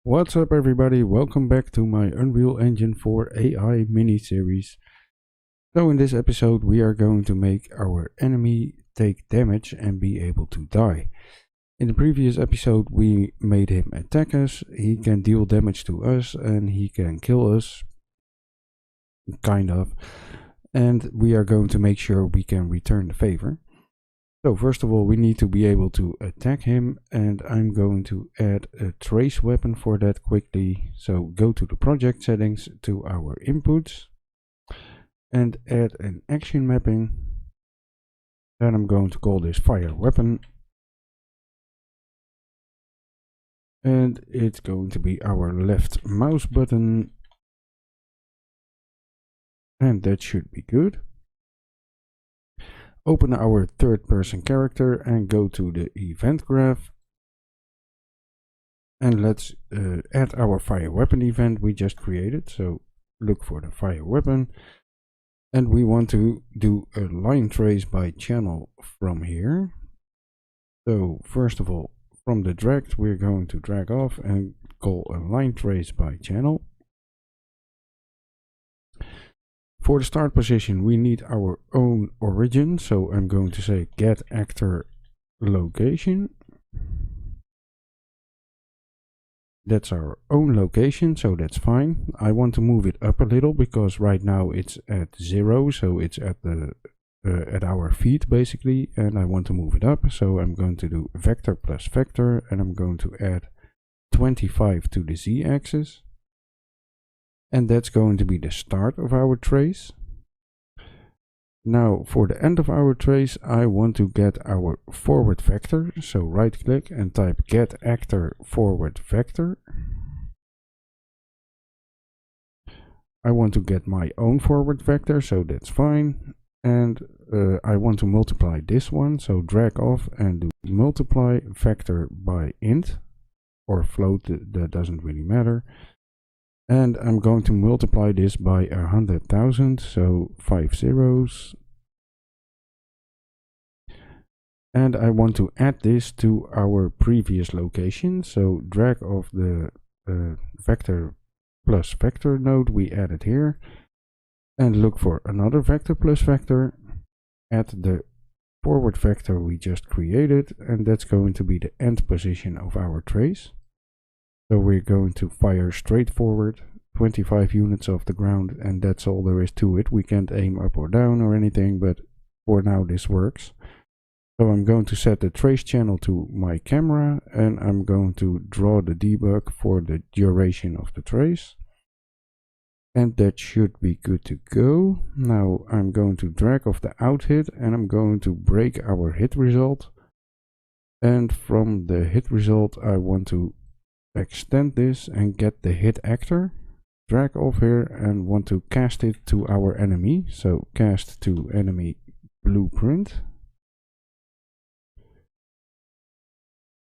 What's up everybody, welcome back to my Unreal Engine 4 AI mini-series. So in this episode we are going to make our enemy take damage and be able to die. In the previous episode we made him attack us, he can deal damage to us and he can kill us, kind of. And we are going to make sure we can return the favor. So first of all we need to be able to attack him, and I'm going to add a trace weapon for that quickly. So go to the project settings, to our inputs, and add an action mapping. Then I'm going to call this fire weapon. And it's going to be our left mouse button. And that should be good. Open our third person character and go to the event graph. And let's add our fire weapon event we just created. So look for the fire weapon. And we want to do a line trace by channel from here. So first of all, from the dragged, we're going to drag off and call a line trace by channel. For the start position, we need our own origin. So I'm going to say get actor location. That's our own location, so that's fine. I want to move it up a little because right now it's at 0, so it's at the at our feet basically, and I want to move it up. So I'm going to do vector plus vector, and I'm going to add 25 to the z-axis. And that's going to be the start of our trace. Now for the end of our trace, I want to get our forward vector. So right click and type get actor forward vector. I want to get my own forward vector, so that's fine. And I want to multiply this one, so drag off and do multiply vector by int or float, that doesn't really matter. And I'm going to multiply this by 100,000, so 5 zeros. And I want to add this to our previous location, so drag off the vector plus vector node we added here. And look for another vector plus vector, add the forward vector we just created, and that's going to be the end position of our trace. So we're going to fire straight forward, 25 units off the ground, and that's all there is to it. We can't aim up or down or anything, but for now this works. So I'm going to set the trace channel to my camera, and I'm going to draw the debug for the duration of the trace. And that should be good to go. Now I'm going to drag off the out hit, and I'm going to break our hit result. And from the hit result I want to extend this and get the hit actor, drag off here, and want to cast it to our enemy. So cast to enemy blueprint,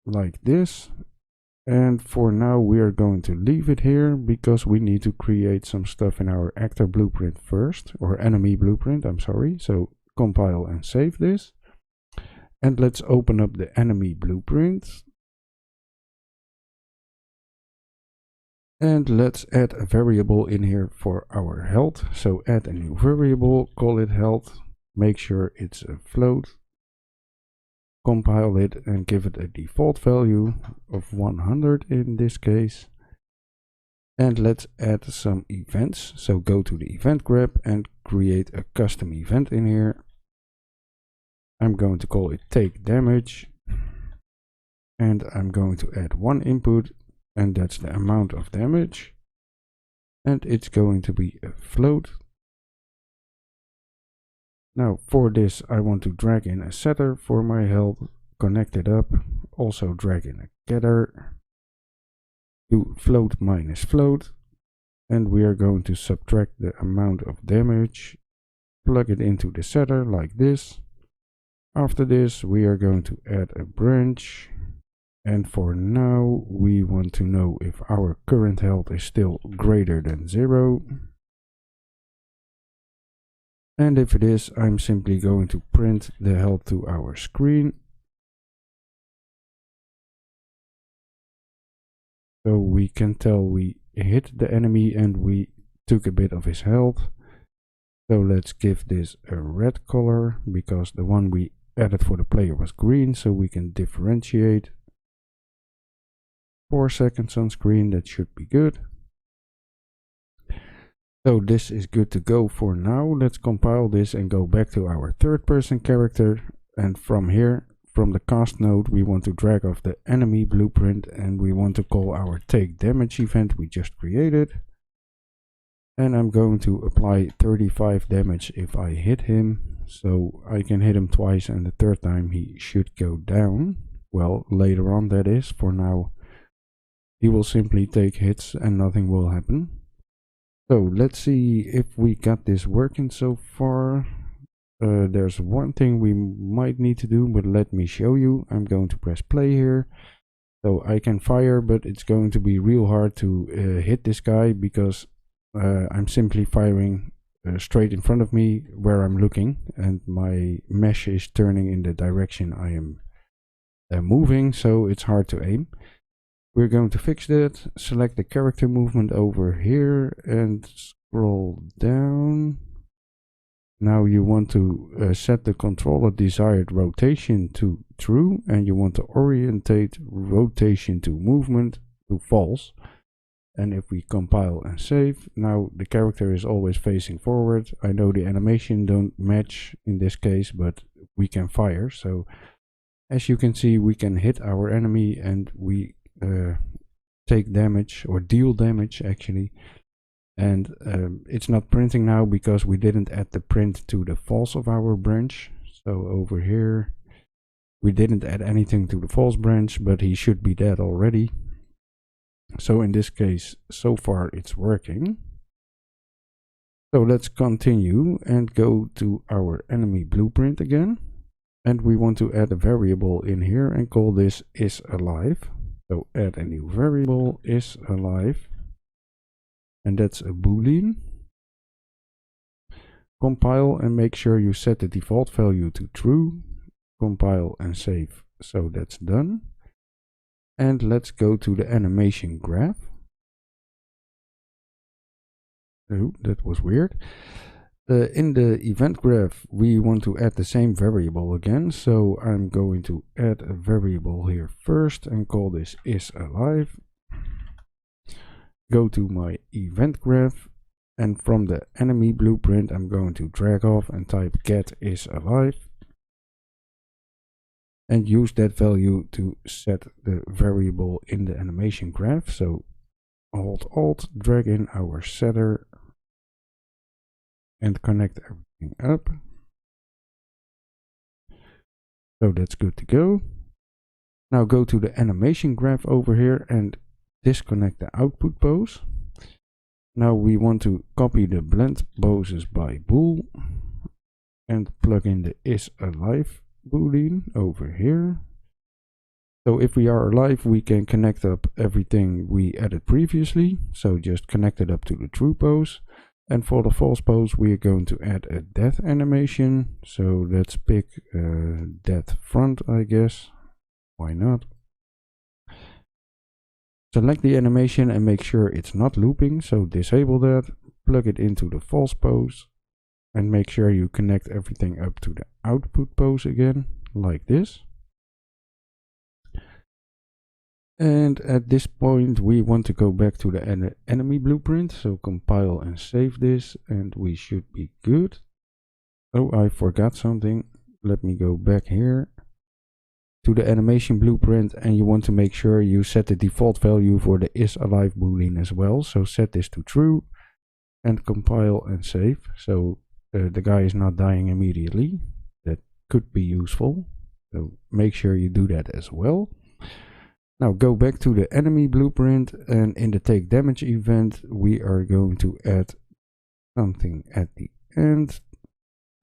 like this. And for now we are going to leave it here because we need to create some stuff in our actor blueprint first, or enemy blueprint, I'm sorry. So compile and save this, and let's open up the enemy blueprint. And let's add a variable in here for our health. So add a new variable, call it health, make sure it's a float, compile it and give it a default value of 100 in this case. And let's add some events. So go to the event grab and create a custom event in here. I'm going to call it take damage. And I'm going to add one input, and that's the amount of damage, and it's going to be a float. Now for this I want to drag in a setter for my health, connect it up, also drag in a getter, do float minus float, and we are going to subtract the amount of damage, plug it into the setter like this. After this we are going to add a branch. And for now we want to know if our current health is still greater than 0. And if it is, I'm simply going to print the health to our screen. So we can tell we hit the enemy and we took a bit of his health. So let's give this a red color because the one we added for the player was green, so we can differentiate. 4 seconds on screen, that should be good. So this is good to go for now. Let's compile this and go back to our third person character, and from here, from the cast node, we want to drag off the enemy blueprint and we want to call our take damage event we just created. And I'm going to apply 35 damage if I hit him, so I can hit him twice and the third time he should go down. Well, later on that is. For now he will simply take hits and nothing will happen. So let's see if we got this working so far. There's one thing we might need to do, but let me show you. I'm going to press play here. So I can fire, but it's going to be real hard to hit this guy because I'm simply firing straight in front of me where I'm looking, and my mesh is turning in the direction I am moving, so it's hard to aim. We're going to fix that. Select the character movement over here and scroll down. Now you want to set the controller desired rotation to true, and you want to orientate rotation to movement to false. And if we compile and save, now the character is always facing forward. I know the animation don't match in this case, but we can fire. So as you can see, we can hit our enemy and we take damage, or deal damage actually. And it's not printing now because we didn't add the print to the false of our branch. So over here we didn't add anything to the false branch, but he should be dead already. So in this case, so far it's working. So let's continue and go to our enemy blueprint again. And we want to add a variable in here and call this isAlive. So add a new variable, isAlive. And that's a boolean. Compile and make sure you set the default value to true. Compile and save. So that's done. And let's go to the animation graph. Oh, that was weird. In the event graph, we want to add the same variable again. So I'm going to add a variable here first and call this isAlive. Go to my event graph, and from the enemy blueprint, I'm going to drag off and type get isAlive. And use that value to set the variable in the animation graph. So Alt, drag in our setter and connect everything up. So that's good to go. Now go to the animation graph over here and disconnect the output pose. Now we want to copy the blend poses by bool and plug in the isAlive boolean over here. So if we are alive, we can connect up everything we added previously. So just connect it up to the true pose. And for the false pose, we are going to add a death animation. So let's pick death front, I guess. Why not? Select the animation and make sure it's not looping. So disable that, plug it into the false pose. And make sure you connect everything up to the output pose again, like this. And at this point, we want to go back to the enemy blueprint. So compile and save this, and we should be good. Oh, I forgot something. Let me go back here to the animation blueprint, and you want to make sure you set the default value for the isAlive boolean as well. So set this to true and compile and save. So the guy is not dying immediately. That could be useful. So make sure you do that as well. Now go back to the enemy blueprint, and in the take damage event, we are going to add something at the end.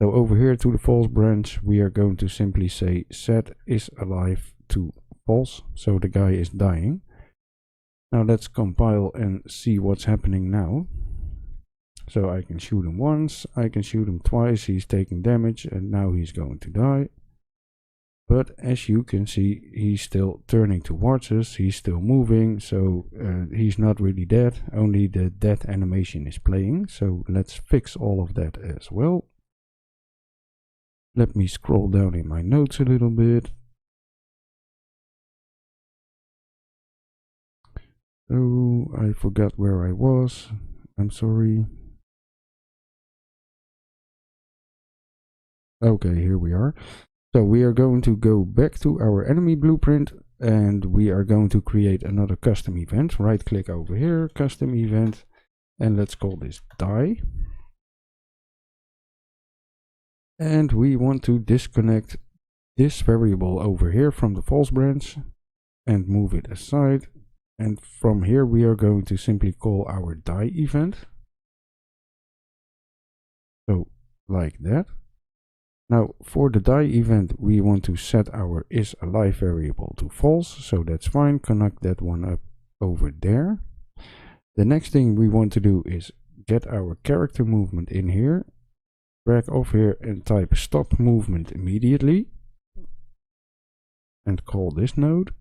So over here to the false branch, we are going to simply say set isAlive to false. So the guy is dying. Now let's compile and see what's happening now. So I can shoot him once, I can shoot him twice, he's taking damage, and now he's going to die. But as you can see, he's still turning towards us, he's still moving, so he's not really dead, only the dead animation is playing. So let's fix all of that as well. Let me scroll down in my notes a little bit. Oh, I forgot where I was. I'm sorry. Okay, here we are. So we are going to go back to our enemy blueprint and we are going to create another custom event. Right click over here, custom event, and let's call this die. And we want to disconnect this variable over here from the false branch and move it aside. And from here we are going to simply call our die event. So like that. Now for the die event we want to set our isAlive variable to false, so that's fine, connect that one up over there. The next thing we want to do is get our character movement in here, drag off here and type stop movement immediately and call this node.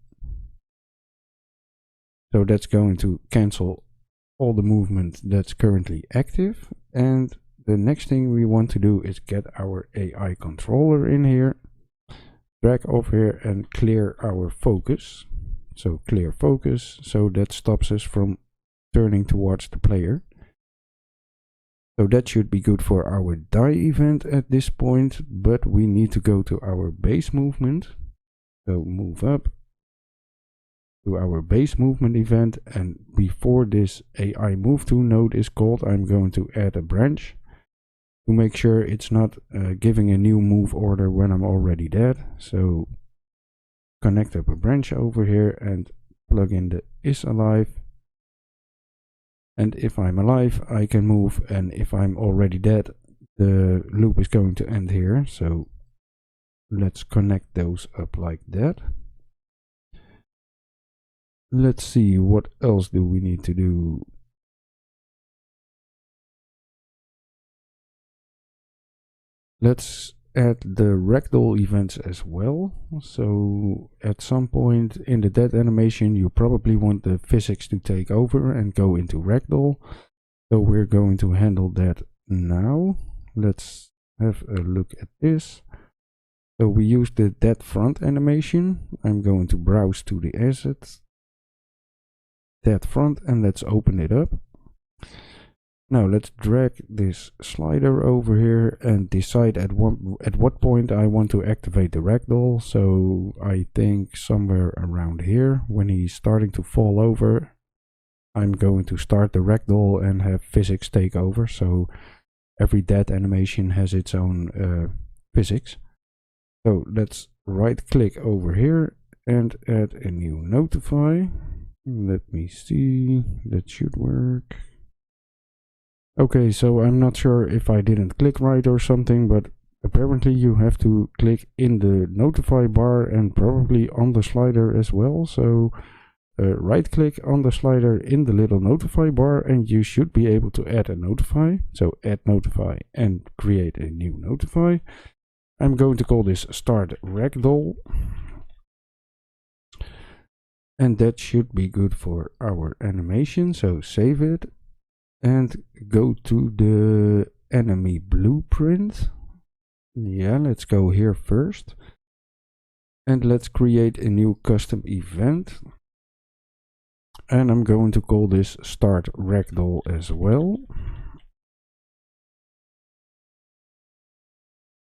So that's going to cancel all the movement that's currently active. And the next thing we want to do is get our AI controller in here, drag off here and clear our focus. So clear focus, so that stops us from turning towards the player. So that should be good for our die event at this point, but we need to go to our base movement. So move up to our base movement event, and before this AI move to node is called, I'm going to add a branch to make sure it's not giving a new move order when I'm already dead. So connect up a branch over here and plug in the isAlive. And if I'm alive, I can move, and if I'm already dead, the loop is going to end here. So let's connect those up like that. Let's see, what else do we need to do? Let's add the Ragdoll events as well. So at some point in the dead animation you probably want the physics to take over and go into Ragdoll. So we're going to handle that now. Let's have a look at this. So we use the dead front animation. I'm going to browse to the assets, dead front, and let's open it up. Now let's drag this slider over here and decide at what point I want to activate the Ragdoll. So I think somewhere around here, when he's starting to fall over, I'm going to start the Ragdoll and have physics take over. So every dead animation has its own physics. So let's right click over here and add a new notify. Let me see, that should work. Okay, so I'm not sure if I didn't click right or something, but apparently you have to click in the notify bar and probably on the slider as well. So right click on the slider in the little notify bar and you should be able to add a notify. So add notify and create a new notify. I'm going to call this start Ragdoll. And that should be good for our animation. So save it. And go to the enemy blueprint. Yeah, let's go here first. And let's create a new custom event. And I'm going to call this start Ragdoll as well.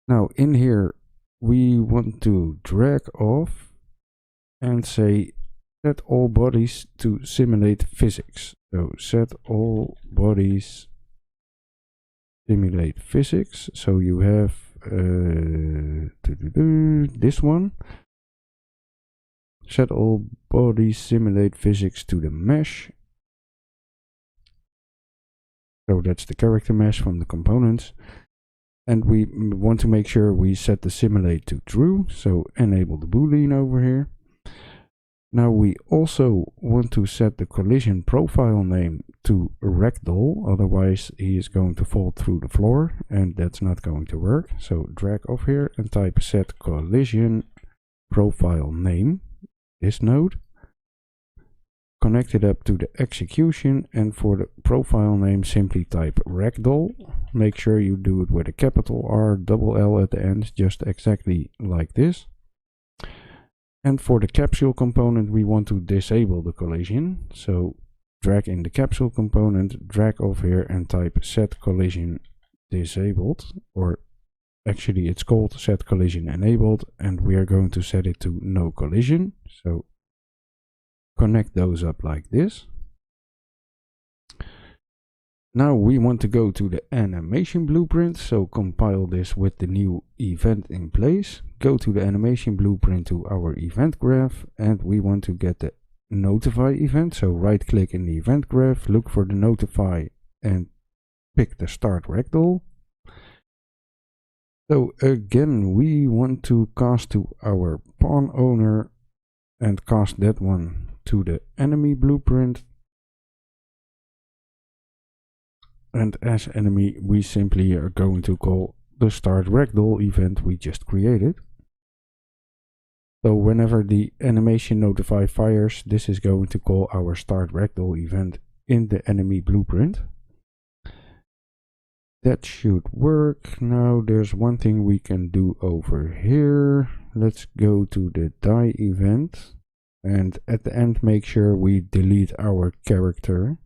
Now in here we want to drag off and say set all bodies to simulate physics. So set all bodies simulate physics. So you have this one. Set all bodies simulate physics to the mesh. So that's the character mesh from the components. And we want to make sure we set the simulate to true. So enable the boolean over here. Now we also want to set the collision profile name to Ragdoll, otherwise he is going to fall through the floor and that's not going to work. So drag off here and type set collision profile name, this node, connect it up to the execution, and for the profile name simply type Ragdoll. Make sure you do it with a capital R, double L at the end, just exactly like this. And for the capsule component, we want to disable the collision. So drag in the capsule component, drag over here and type set collision disabled, or actually it's called set collision enabled, and we are going to set it to no collision. So connect those up like this. Now we want to go to the animation blueprint, so compile this with the new event in place. Go to the animation blueprint to our event graph, and we want to get the notify event. So right click in the event graph, look for the notify and pick the start Rectal. So again, we want to cast to our pawn owner and cast that one to the enemy blueprint. And as enemy, we simply are going to call the start Ragdoll event we just created. So whenever the animation notify fires, this is going to call our start Ragdoll event in the enemy blueprint. That should work. Now there's one thing we can do over here. Let's go to the die event, and at the end make sure we delete our character.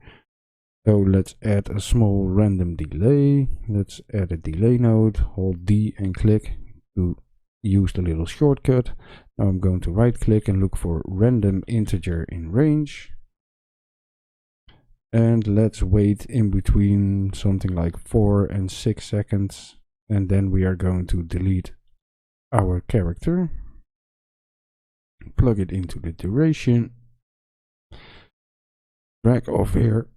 So let's add a small random delay. Let's add a delay node, hold D and click to use the little shortcut. Now I'm going to right click and look for random integer in range. And let's wait in between something like 4 and 6 seconds. And then we are going to delete our character. Plug it into the duration. Drag off here.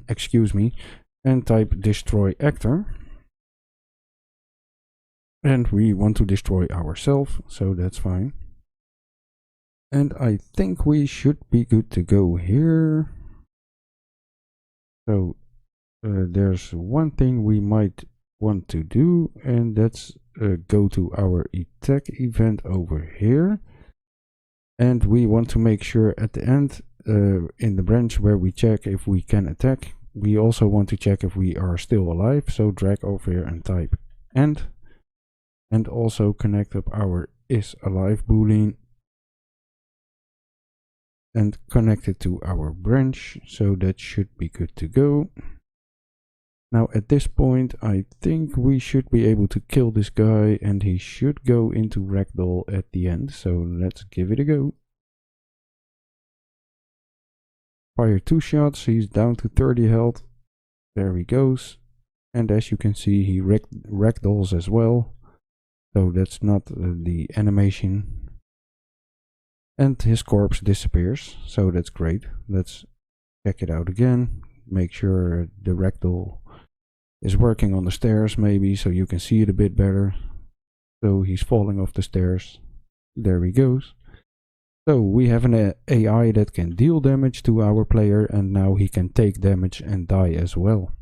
Excuse me, and type destroy actor, and we want to destroy ourselves, so that's fine. And I think we should be good to go here. So there's one thing we might want to do, and that's go to our attack event over here, and we want to make sure at the end in the branch where we check if we can attack, we also want to check if we are still alive. So drag over here and type end, and also connect up our is alive boolean and connect it to our branch, so that should be good to go. Now at this point I think we should be able to kill this guy, and he should go into Ragdoll at the end, so let's give it a go. Fire 2 shots, he's down to 30 health. There he goes. And as you can see, he ragdolls as well. So that's not the animation. And his corpse disappears, so that's great. Let's check it out again. Make sure the ragdoll is working on the stairs maybe, so you can see it a bit better. So he's falling off the stairs. There he goes. So we have an AI that can deal damage to our player, and now he can take damage and die as well.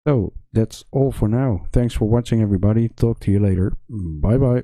So that's all for now. Thanks for watching everybody. Talk to you later. Bye bye.